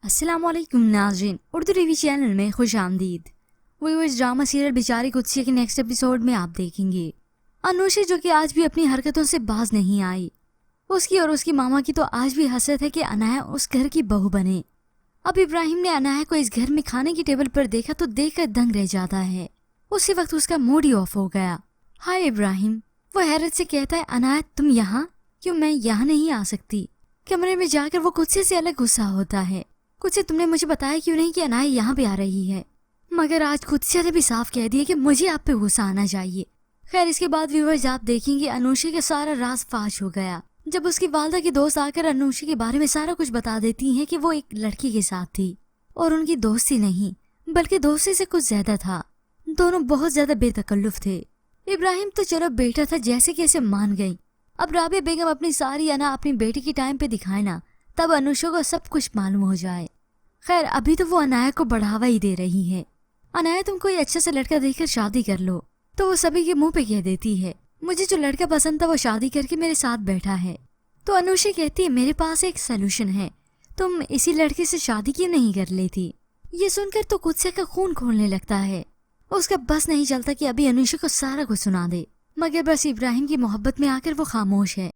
السلام علیکم ناظرین، اردو ٹی وی چینل میں خوش آمدید۔ ویورز، ڈرامہ سیریل بیچاری قدسیہ کے نیکسٹ ایپیسوڈ میں آپ دیکھیں گے انوشی جو کہ آج بھی اپنی حرکتوں سے باز نہیں آئی۔ اس کی اور اس کی ماما کی تو آج بھی حسرت ہے کہ انایا اس گھر کی بہو بنے۔ اب ابراہیم نے انایا کو اس گھر میں کھانے کی ٹیبل پر دیکھا تو دیکھ کر دنگ رہ جاتا ہے۔ اسی وقت اس کا موڈ ہی آف ہو گیا۔ ہائے ابراہیم، وہ حیرت سے کہتا ہے انایا تم یہاں کیوں؟ میں یہاں نہیں آ سکتی۔ کمرے میں جا کر وہ قدسیہ سے الگ غصہ ہوتا ہے۔ قدسیہ تم نے مجھے بتایا کیوں نہیں کہ انایا یہاں پہ آ رہی ہے؟ مگر آج قدسیہ نے بھی صاف کہہ دیا کہ مجھے آپ پہ غصہ آنا چاہیے۔ خیر اس کے بعد ویورز آپ دیکھیں گے انوشی کا سارا راز فاش ہو گیا جب اس کی والدہ کی دوست آ کر انوشی کے بارے میں سارا کچھ بتا دیتی ہیں کہ وہ ایک لڑکی کے ساتھ تھی اور ان کی دوستی نہیں بلکہ دوستی سے کچھ زیادہ تھا۔ دونوں بہت زیادہ بے تکلف تھے۔ ابراہیم تو چلو بیٹا تھا، جیسے کیسے مان گئی۔ اب رابعہ بیگم اپنی ساری انا اپنی بیٹی کی ٹائم پہ دکھائے نا، تب انوشا کو سب کچھ معلوم ہو جائے۔ خیر ابھی تو وہ انایا کو بڑھاوا ہی دے رہی ہے۔ انایا تم کوئی اچھا سا لڑکا دیکھ کر شادی کر لو، تو وہ سبھی کے منہ پہ کہہ دیتی ہے مجھے جو لڑکا پسند تھا وہ شادی کر کے میرے ساتھ بیٹھا ہے۔ تو انوشی کہتی ہے میرے پاس ایک سلوشن ہے، تم اسی لڑکے سے شادی کیوں نہیں کر لیتی؟ یہ سن کر تو قدسیہ کا خون کھولنے لگتا ہے۔ اس کا بس نہیں چلتا کہ ابھی انوشی کو سارا کچھ سنا دے، مگر بس ابراہیم کی محبت میں آ کر وہ خاموش ہے۔